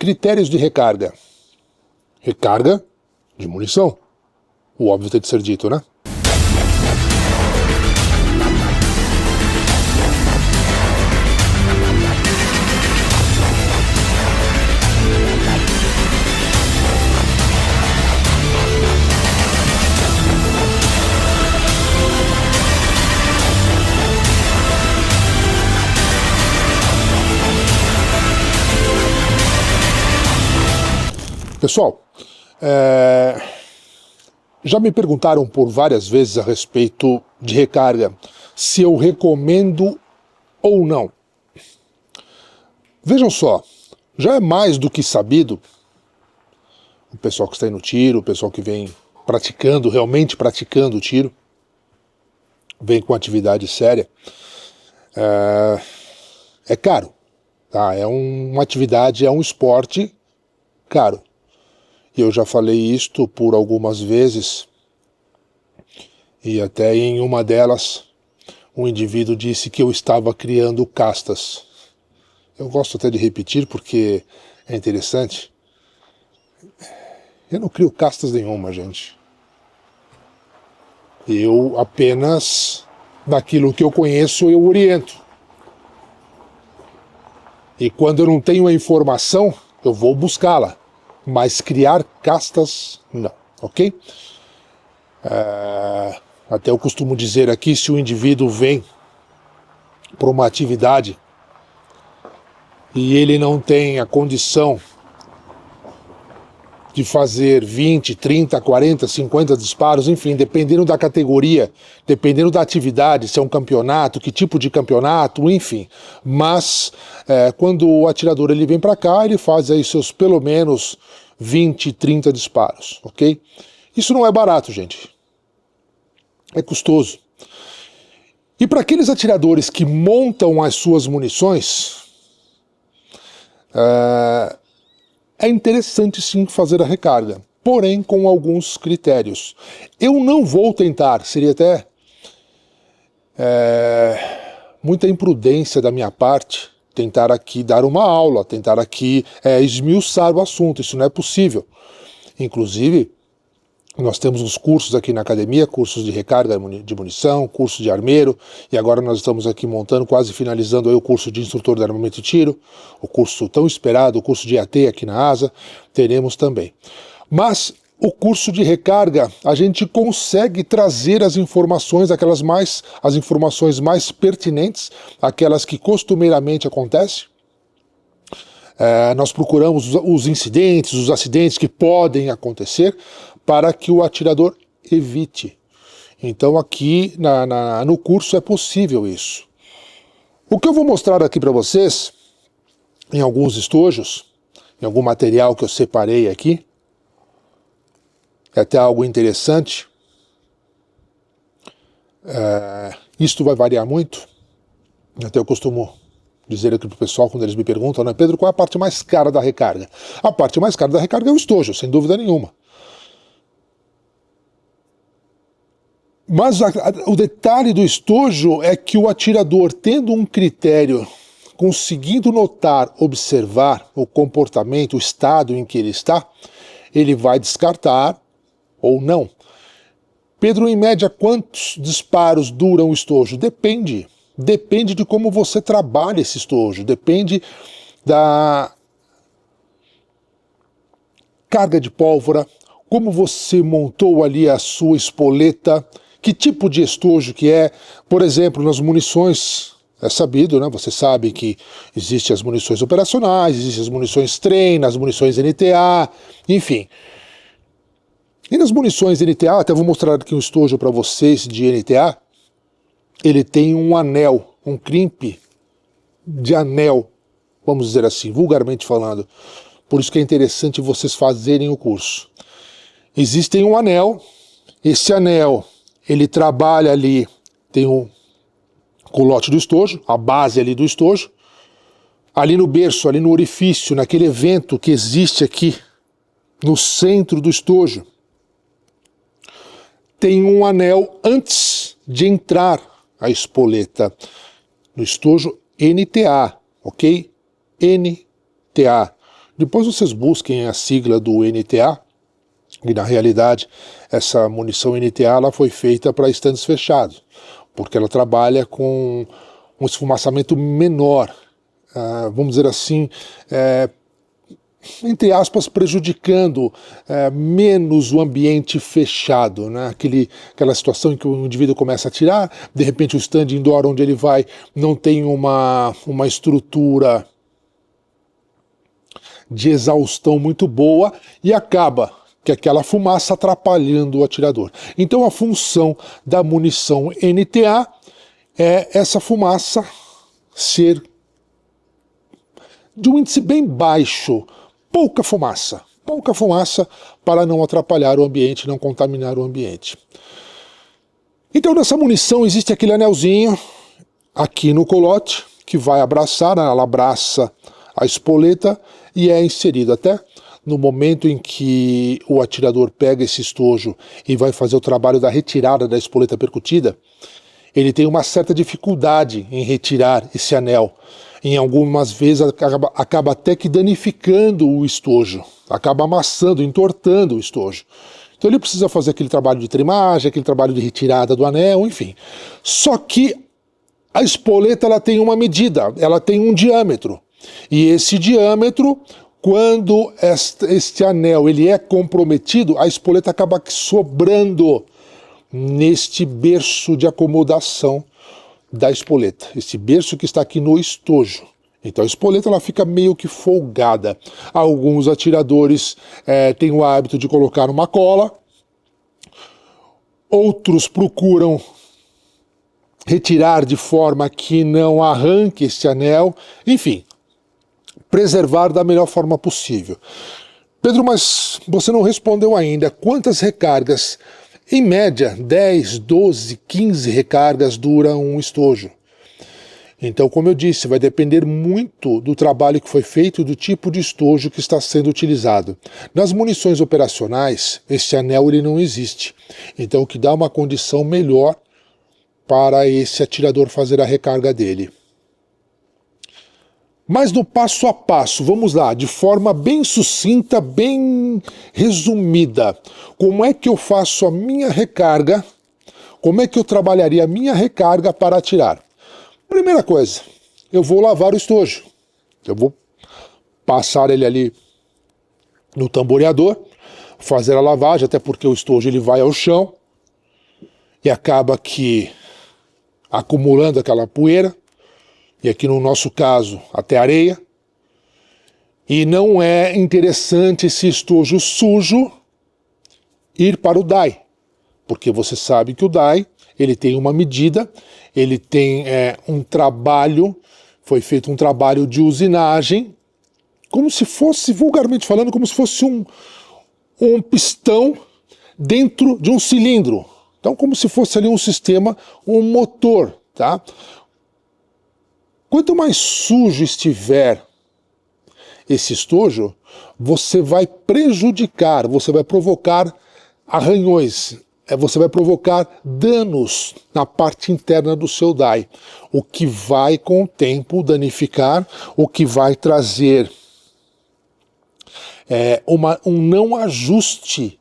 critérios de recarga. Recarga de munição. O óbvio tem que ser dito, né? Pessoal, já me perguntaram por várias vezes a respeito de recarga, se eu recomendo ou não. Vejam só, já é mais do que sabido, o pessoal que está aí no tiro, o pessoal que vem praticando, realmente praticando o tiro, vem com atividade séria, é caro, tá? É uma atividade, é um esporte caro. Eu já falei isto por algumas vezes, e até em uma delas, um indivíduo disse que eu estava criando castas. Eu gosto até de repetir porque é interessante. Eu não crio castas nenhuma, gente. Eu apenas, daquilo que eu conheço, eu oriento. E quando eu não tenho a informação, eu vou buscá-la. Mas criar castas, não, ok? Até eu costumo dizer aqui, se o indivíduo vem para uma atividade e ele não tem a condição de fazer 20, 30, 40, 50 disparos, enfim, dependendo da categoria, dependendo da atividade, se é um campeonato, que tipo de campeonato, enfim. Mas quando o atirador ele vem para cá, ele faz aí seus pelo menos 20, 30 disparos, ok? Isso não é barato, gente. É custoso. E para aqueles atiradores que montam as suas munições, é interessante sim fazer a recarga, porém com alguns critérios. Eu não vou tentar, seria até muita imprudência da minha parte, tentar aqui dar uma aula, tentar aqui esmiuçar o assunto, isso não é possível. Inclusive, nós temos os cursos aqui na academia, cursos de recarga de munição, curso de armeiro, e agora nós estamos aqui montando, quase finalizando aí o curso de instrutor de armamento e tiro, o curso tão esperado, o curso de AT aqui na ASA, teremos também. Mas o curso de recarga, a gente consegue trazer as informações, as informações mais pertinentes, aquelas que costumeiramente acontecem. Nós procuramos os incidentes, os acidentes que podem acontecer, para que o atirador evite. Então aqui no curso é possível isso. O que eu vou mostrar aqui para vocês, em alguns estojos, em algum material que eu separei aqui, é até algo interessante. Isto vai variar muito. Até eu costumo dizer aqui para o pessoal, quando eles me perguntam, né, Pedro, qual é a parte mais cara da recarga? A parte mais cara da recarga é o estojo, sem dúvida nenhuma. Mas o detalhe do estojo é que o atirador, tendo um critério, conseguindo notar, observar o comportamento, o estado em que ele está, ele vai descartar ou não. Pedro, em média, quantos disparos duram o estojo? Depende. Depende de como você trabalha esse estojo, depende da carga de pólvora, como você montou ali a sua espoleta, que tipo de estojo que é. Por exemplo, nas munições, é sabido, né? Você sabe que existem as munições operacionais, existem as munições treino, as munições NTA, enfim. E nas munições NTA, até vou mostrar aqui um estojo para vocês de NTA, ele tem um anel, um crimp de anel, vamos dizer assim, vulgarmente falando. Por isso que é interessante vocês fazerem o curso. Existe um anel, esse anel, ele trabalha ali, tem o culote do estojo, a base ali do estojo, ali no berço, ali no orifício, naquele evento que existe aqui, no centro do estojo, tem um anel antes de entrar a espoleta no estojo NTA, ok? NTA, Depois vocês busquem a sigla do NTA, e na realidade essa munição NTA ela foi feita para estandes fechados, porque ela trabalha com um esfumaçamento menor, vamos dizer assim, entre aspas, prejudicando menos o ambiente fechado, né? Aquela situação em que o indivíduo começa a atirar, de repente o stand indoor onde ele vai não tem uma estrutura de exaustão muito boa e acaba que aquela fumaça atrapalhando o atirador. Então a função da munição NTA é essa fumaça ser de um índice bem baixo, pouca fumaça para não atrapalhar o ambiente, não contaminar o ambiente. Então nessa munição existe aquele anelzinho aqui no colote que vai abraçar, ela abraça a espoleta e é inserido até no momento em que o atirador pega esse estojo e vai fazer o trabalho da retirada da espoleta percutida, ele tem uma certa dificuldade em retirar esse anel. Em algumas vezes acaba até que danificando o estojo, acaba amassando, entortando o estojo. Então ele precisa fazer aquele trabalho de trimagem, aquele trabalho de retirada do anel, enfim. Só que a espoleta ela tem uma medida, ela tem um diâmetro. E esse diâmetro, quando este anel ele é comprometido, a espoleta acaba sobrando neste berço de acomodação da espoleta, esse berço que está aqui no estojo. Então a espoleta ela fica meio que folgada. Alguns atiradores têm o hábito de colocar uma cola, outros procuram retirar de forma que não arranque esse anel, enfim, preservar da melhor forma possível. Pedro, mas você não respondeu ainda. Quantas recargas? Em média, 10, 12, 15 recargas dura um estojo. Então, como eu disse, vai depender muito do trabalho que foi feito e do tipo de estojo que está sendo utilizado. Nas munições operacionais, esse anel ele não existe. Então, o que dá uma condição melhor para esse atirador fazer a recarga dele. Mas no passo a passo, vamos lá, de forma bem sucinta, bem resumida. Como é que eu faço a minha recarga? Como é que eu trabalharia a minha recarga para atirar? Primeira coisa, eu vou lavar o estojo. Eu vou passar ele ali no tamboreador, fazer a lavagem, até porque o estojo ele vai ao chão e acaba que acumulando aquela poeira. E aqui no nosso caso, até areia. E não é interessante esse estojo sujo ir para o DAI, porque você sabe que o DAI ele tem uma medida, ele tem um trabalho, foi feito um trabalho de usinagem, como se fosse, vulgarmente falando, como se fosse um pistão dentro de um cilindro. Então, como se fosse ali um sistema, um motor, tá? Quanto mais sujo estiver esse estojo, você vai prejudicar, você vai provocar arranhões, você vai provocar danos na parte interna do seu DAI, o que vai com o tempo danificar, o que vai trazer um não ajuste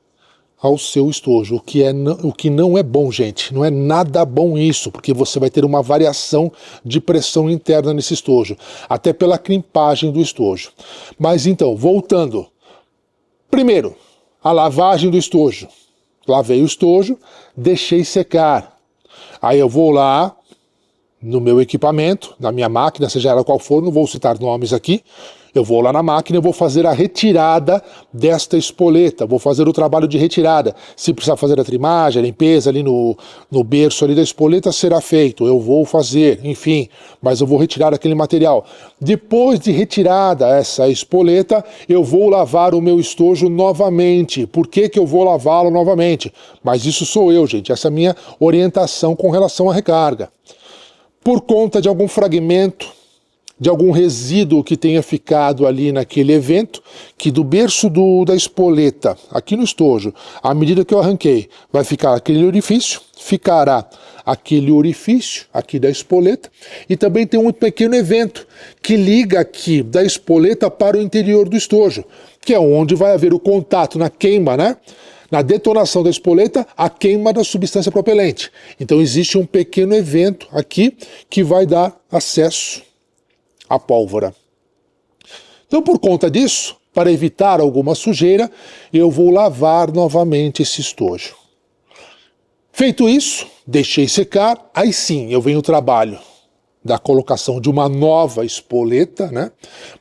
ao seu estojo, o que não é bom, gente. Não é nada bom isso, porque você vai ter uma variação de pressão interna nesse estojo, até pela crimpagem do estojo. Mas então, voltando. Primeiro, a lavagem do estojo. Lavei o estojo, deixei secar. Aí eu vou lá no meu equipamento, na minha máquina, seja ela qual for, não vou citar nomes aqui. Eu vou lá na máquina e vou fazer a retirada desta espoleta, vou fazer o trabalho de retirada. Se precisar fazer a trimagem, a limpeza ali no berço ali da espoleta, será feito, eu vou fazer, enfim, mas eu vou retirar aquele material. Depois de retirada essa espoleta, eu vou lavar o meu estojo novamente. Por que que eu vou lavá-lo novamente? Mas isso sou eu, gente, essa é a minha orientação com relação à recarga. Por conta de algum fragmento de algum resíduo que tenha ficado ali naquele evento, que do berço da espoleta, aqui no estojo, à medida que eu arranquei, vai ficar aquele orifício, ficará aquele orifício aqui da espoleta, e também tem um pequeno evento que liga aqui da espoleta para o interior do estojo, que é onde vai haver o contato na queima, né? Na detonação da espoleta, a queima da substância propelente. Então existe um pequeno evento aqui que vai dar acesso à pólvora. Então, por conta disso, para evitar alguma sujeira, eu vou lavar novamente esse estojo. Feito isso, deixei secar, aí sim eu venho o trabalho da colocação de uma nova espoleta, né?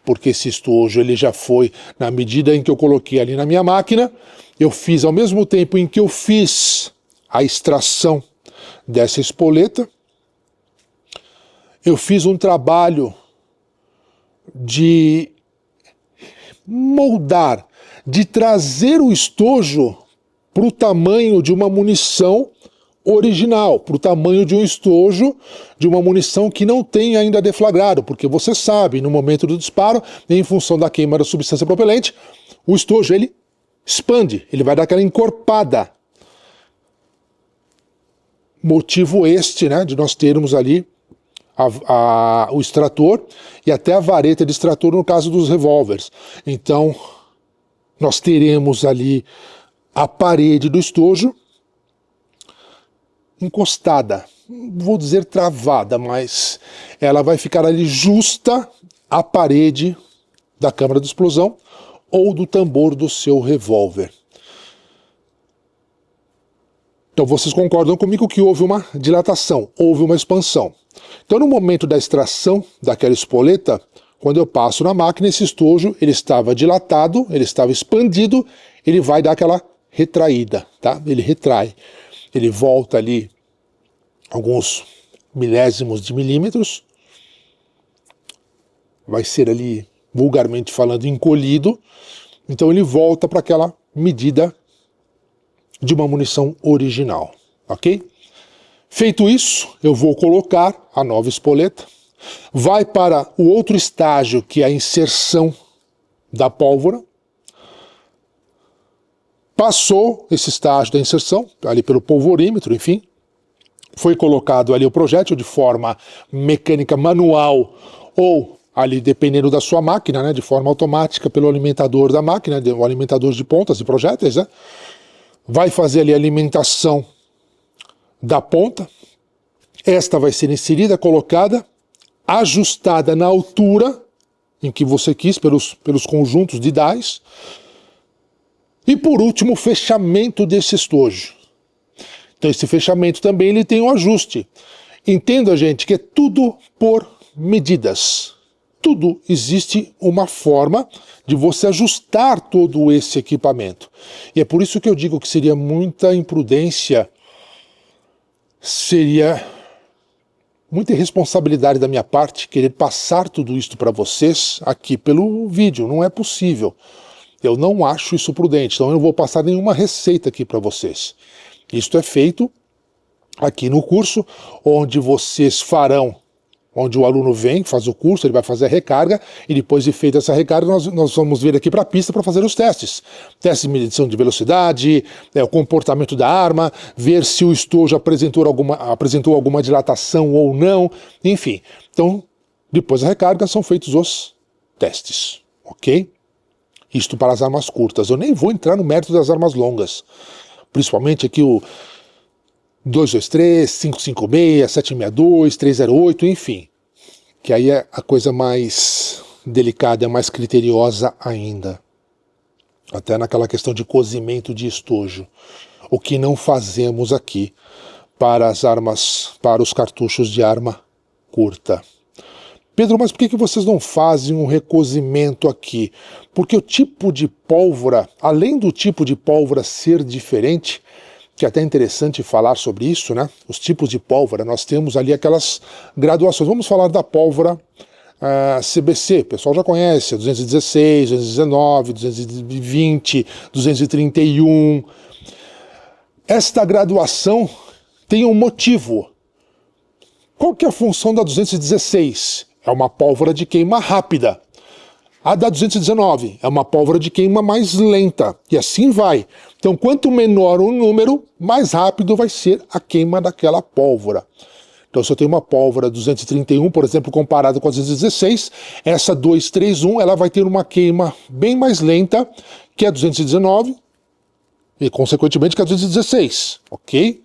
Porque esse estojo ele já foi, na medida em que eu coloquei ali na minha máquina, eu fiz ao mesmo tempo em que eu fiz a extração dessa espoleta, eu fiz um trabalho de moldar, de trazer o estojo para o tamanho de uma munição original, para o tamanho de um estojo de uma munição que não tem ainda deflagrado, porque você sabe, no momento do disparo, em função da queima da substância propelente, o estojo ele expande, ele vai dar aquela encorpada. Motivo este, né, de nós termos ali o extrator e até a vareta de extrator no caso dos revólveres. Então, nós teremos ali a parede do estojo encostada, vou dizer travada, mas ela vai ficar ali justa à parede da câmara de explosão ou do tambor do seu revólver. Então vocês concordam comigo que houve uma dilatação, houve uma expansão. Então no momento da extração daquela espoleta, quando eu passo na máquina, esse estojo ele estava dilatado, ele estava expandido, ele vai dar aquela retraída, tá? Ele retrai, ele volta ali alguns milésimos de milímetros, vai ser ali, vulgarmente falando, encolhido, então ele volta para aquela medida de uma munição original, ok? Feito isso, eu vou colocar a nova espoleta, vai para o outro estágio, que é a inserção da pólvora. Passou esse estágio da inserção, ali pelo polvorímetro, enfim, foi colocado ali o projétil de forma mecânica manual ou ali dependendo da sua máquina, né, de forma automática pelo alimentador da máquina, o alimentador de pontas e projéteis, né? Vai fazer ali a alimentação da ponta, esta vai ser inserida, colocada, ajustada na altura em que você quis, pelos conjuntos de dies, e por último o fechamento desse estojo. Então esse fechamento também ele tem um ajuste. Entenda, gente, que é tudo por medidas. Tudo existe uma forma de você ajustar todo esse equipamento. E é por isso que eu digo que seria muita imprudência, seria muita irresponsabilidade da minha parte querer passar tudo isso para vocês aqui pelo vídeo. Não é possível. Eu não acho isso prudente, então eu não vou passar nenhuma receita aqui para vocês. Isto é feito aqui no curso, onde vocês farão, onde o aluno vem, faz o curso, ele vai fazer a recarga, e depois de feita essa recarga, nós vamos vir aqui para a pista para fazer os testes. Testes de medição de velocidade, o comportamento da arma, ver se o estojo apresentou alguma dilatação ou não, enfim. Então, depois da recarga, são feitos os testes, ok? Isto para as armas curtas. Eu nem vou entrar no mérito das armas longas, principalmente aqui o 223, 556, 762, 308, enfim. Que aí é a coisa mais delicada, é mais criteriosa ainda. Até naquela questão de cozimento de estojo. O que não fazemos aqui para as armas, para os cartuchos de arma curta. Pedro, mas por que vocês não fazem um recozimento aqui? Porque o tipo de pólvora, além do tipo de pólvora ser diferente, que é até interessante falar sobre isso, né? Os tipos de pólvora, nós temos ali aquelas graduações. Vamos falar da pólvora CBC, o pessoal já conhece, 216, 219, 220, 231. Esta graduação tem um motivo. Qual que é a função da 216? é uma pólvora de queima rápida. A da 219 é uma pólvora de queima mais lenta, e assim vai. Então, quanto menor o número, mais rápido vai ser a queima daquela pólvora. Então, se eu tenho uma pólvora 231, por exemplo, comparada com a 216, essa 231 ela vai ter uma queima bem mais lenta que a 219 e, consequentemente, que a 216, ok?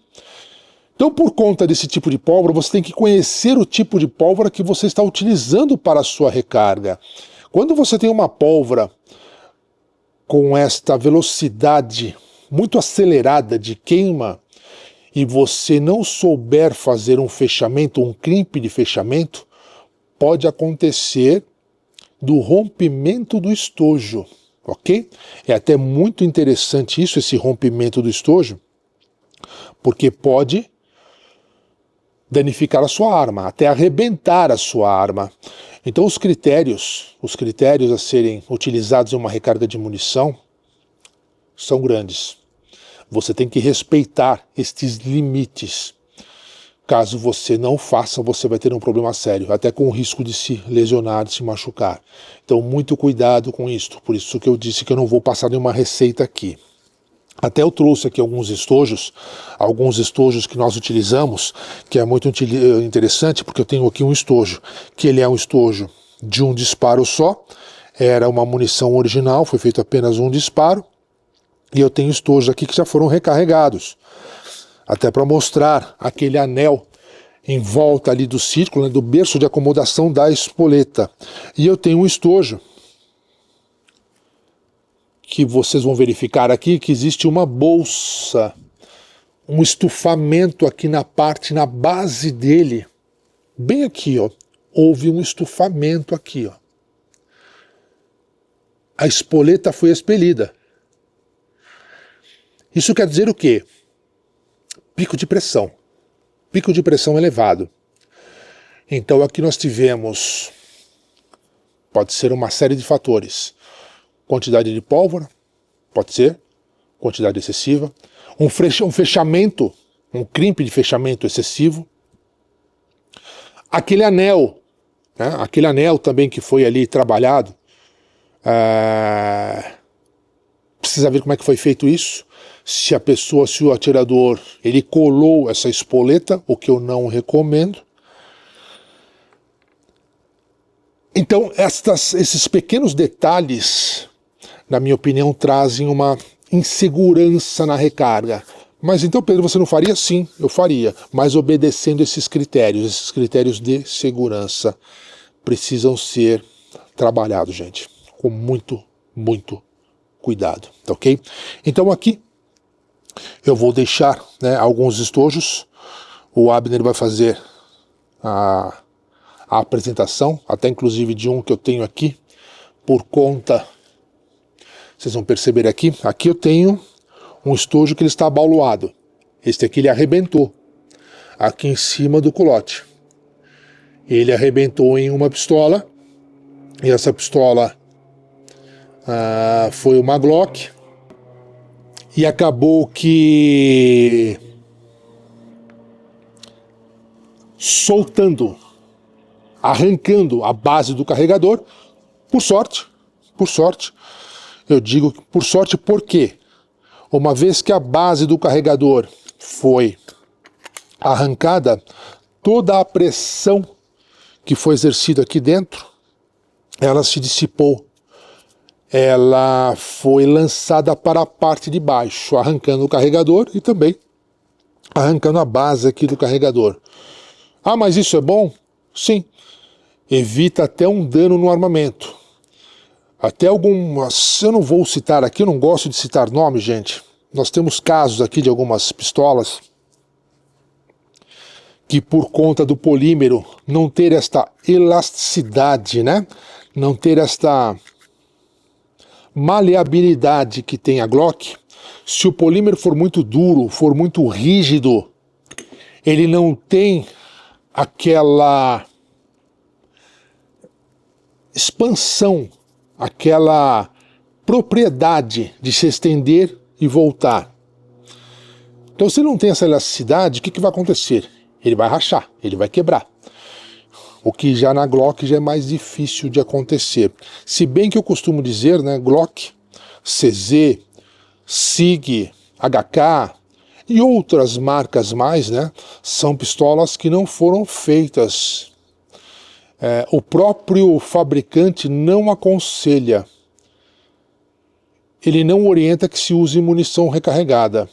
Então, por conta desse tipo de pólvora, você tem que conhecer o tipo de pólvora que você está utilizando para a sua recarga. Quando você tem uma pólvora com esta velocidade muito acelerada de queima e você não souber fazer um fechamento, um crimpe de fechamento, pode acontecer do rompimento do estojo, ok? É até muito interessante isso, esse rompimento do estojo, porque pode danificar a sua arma, até arrebentar a sua arma. Então os critérios a serem utilizados em uma recarga de munição são grandes. Você tem que respeitar estes limites. Caso você não faça, você vai ter um problema sério, até com o risco de se lesionar, de se machucar. Então muito cuidado com isto, por isso que eu disse que eu não vou passar nenhuma receita aqui. Até eu trouxe aqui alguns estojos que nós utilizamos, que é muito interessante, porque eu tenho aqui um estojo, que ele é um estojo de um disparo só, era uma munição original, foi feito apenas um disparo, e eu tenho estojos aqui que já foram recarregados, até para mostrar aquele anel em volta ali do círculo, né, do berço de acomodação da espoleta. E eu tenho um estojo que vocês vão verificar aqui que existe uma bolsa, um estufamento aqui na base dele, bem aqui, ó, houve um estufamento aqui, ó. A espoleta foi expelida. Isso quer dizer o quê? Pico de pressão elevado. Então aqui nós tivemos, pode ser uma série de fatores, quantidade de pólvora, pode ser, quantidade excessiva, um fechamento, um crimpe de fechamento excessivo, aquele anel, né, aquele anel também que foi ali trabalhado, precisa ver como é que foi feito isso, se o atirador, ele colou essa espoleta, o que eu não recomendo. Então, esses pequenos detalhes, na minha opinião, trazem uma insegurança na recarga. Mas então, Pedro, você não faria? Sim, eu faria, mas obedecendo esses critérios de segurança precisam ser trabalhados, gente, com muito, muito cuidado, tá ok? Então aqui eu vou deixar, né, alguns estojos, o Abner vai fazer a apresentação, até inclusive de um que eu tenho aqui, por conta, vocês vão perceber aqui eu tenho um estojo que ele está abauloado, este aqui ele arrebentou, aqui em cima do culote, ele arrebentou em uma pistola, e essa pistola foi uma Glock, e acabou que soltando, arrancando a base do carregador, por sorte, eu digo por sorte porque, uma vez que a base do carregador foi arrancada, toda a pressão que foi exercida aqui dentro, ela se dissipou, ela foi lançada para a parte de baixo, arrancando o carregador e também arrancando a base aqui do carregador. Ah, mas isso é bom? Sim. Evita até um dano no armamento. Até algumas, eu não vou citar aqui, eu não gosto de citar nomes, gente. Nós temos casos aqui de algumas pistolas que, por conta do polímero não ter esta elasticidade, né? Não ter esta maleabilidade que tem a Glock, se o polímero for muito duro, for muito rígido, ele não tem aquela expansão, aquela propriedade de se estender e voltar. Então, se não tem essa elasticidade, o que vai acontecer? Ele vai rachar, ele vai quebrar. o que já na Glock já é mais difícil de acontecer. Se bem que eu costumo dizer, né, Glock, CZ, SIG, HK e outras marcas mais, né, são pistolas que não foram feitas. O próprio fabricante não aconselha, ele não orienta que se use munição recarregada.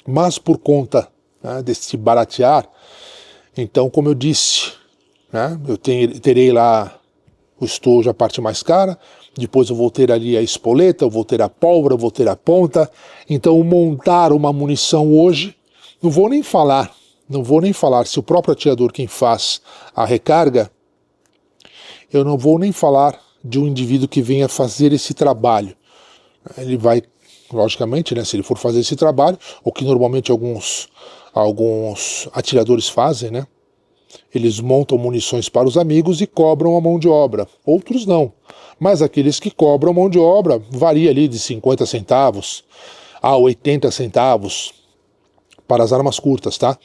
Mas por conta, né, desse baratear, então, como eu disse, né, eu terei lá o estojo, a parte mais cara, depois eu vou ter ali a espoleta, eu vou ter a pólvora, eu vou ter a ponta. Então, montar uma munição hoje, não vou nem falar se o próprio atirador quem faz a recarga, eu não vou nem falar de um indivíduo que venha fazer esse trabalho. Ele vai, logicamente, né, se ele for fazer esse trabalho, o que normalmente alguns atiradores fazem, né, eles montam munições para os amigos e cobram a mão de obra. Outros não. Mas aqueles que cobram mão de obra varia ali de 50 centavos a 80 centavos para as armas curtas, tá?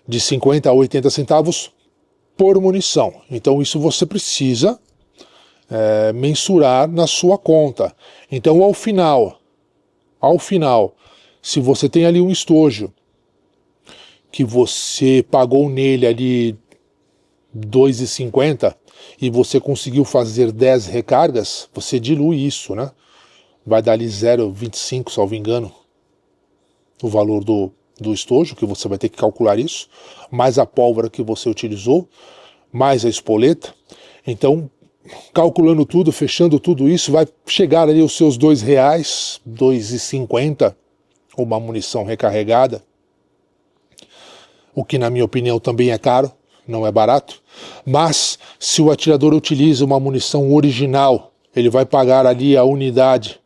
De 50 a 80 centavos por munição. Então isso você precisa mensurar na sua conta. Então ao final, se você tem ali um estojo que você pagou nele ali R$2,50 e você conseguiu fazer 10 recargas, você dilui isso, né? Vai dar ali 0,25, salvo engano, o valor do estojo, que você vai ter que calcular isso, mais a pólvora que você utilizou, mais a espoleta. Então, calculando tudo, fechando tudo isso, vai chegar ali os seus R$2, R$2,50, uma munição recarregada, o que na minha opinião também é caro, não é barato. Mas se o atirador utiliza uma munição original, ele vai pagar ali a unidade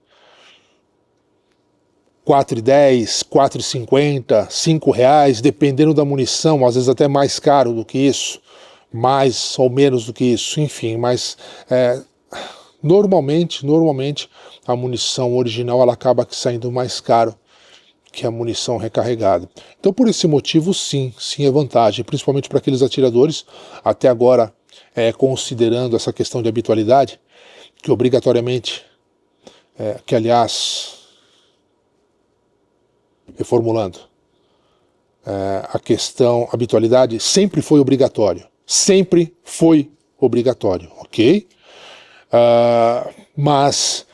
R$4,10, R$4,50, R$5, dependendo da munição, às vezes até mais caro do que isso, mais ou menos do que isso, enfim, mas normalmente a munição original ela acaba saindo mais caro que a munição recarregada. Então por esse motivo sim é vantagem, principalmente para aqueles atiradores, até agora considerando essa questão de habitualidade, que obrigatoriamente, que aliás, reformulando, a questão habitualidade sempre foi obrigatório, ok? Mas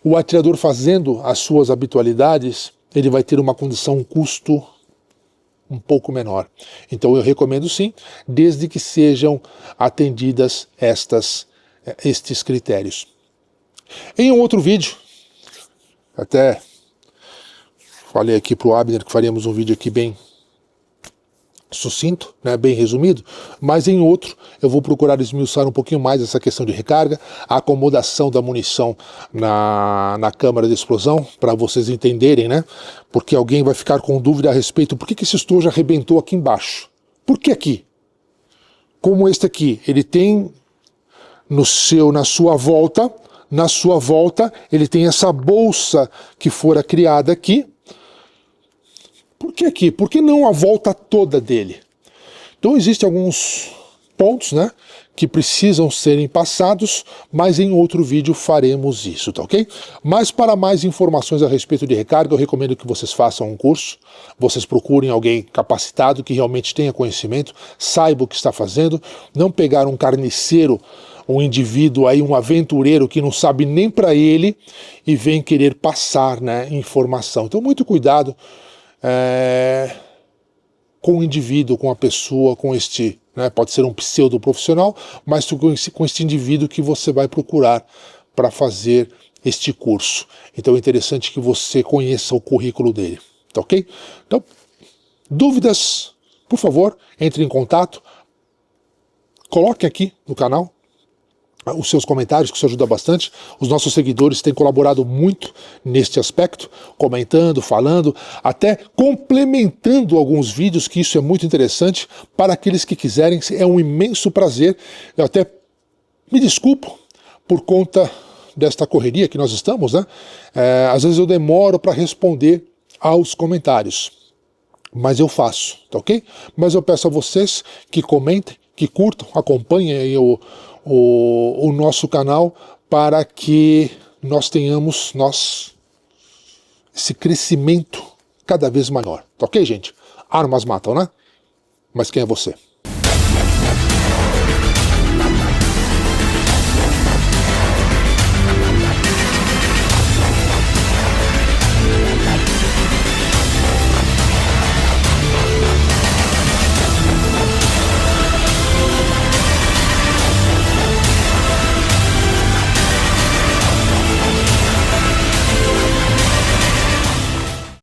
o atirador fazendo as suas habitualidades, ele vai ter uma condição, um custo um pouco menor. Então eu recomendo sim, desde que sejam atendidas estes critérios. Em um outro vídeo, até falei aqui para o Abner que faríamos um vídeo aqui bem sucinto, né, bem resumido, mas em outro eu vou procurar esmiuçar um pouquinho mais essa questão de recarga, a acomodação da munição na câmara de explosão, para vocês entenderem, né, porque alguém vai ficar com dúvida a respeito, por que esse estojo arrebentou aqui embaixo? Por que aqui? Como este aqui, ele tem na sua volta, ele tem essa bolsa que fora criada aqui. Por que aqui? Por que não a volta toda dele? Então existem alguns pontos, né, que precisam serem passados, mas em outro vídeo faremos isso, tá ok? Mas para mais informações a respeito de recarga, eu recomendo que vocês façam um curso, vocês procurem alguém capacitado, que realmente tenha conhecimento, saiba o que está fazendo, não pegar um carniceiro, um indivíduo aí, um aventureiro que não sabe nem para ele e vem querer passar, né, informação. Então muito cuidado com o indivíduo, com a pessoa, com este, né, pode ser um pseudo profissional, mas com este indivíduo que você vai procurar para fazer este curso. Então é interessante que você conheça o currículo dele, tá ok? Então, dúvidas, por favor, entre em contato, coloque aqui no canal os seus comentários, que isso ajuda bastante. Os nossos seguidores têm colaborado muito neste aspecto, comentando, falando, até complementando alguns vídeos, que isso é muito interessante para aqueles que quiserem. É um imenso prazer. Eu até me desculpo por conta desta correria que nós estamos, né? Às vezes eu demoro para responder aos comentários. mas eu faço, tá ok? Mas eu peço a vocês que comentem, que curtam, acompanhem aí o nosso canal para que nós tenhamos esse crescimento cada vez maior, tá ok, gente? Armas matam, né? Mas quem é você?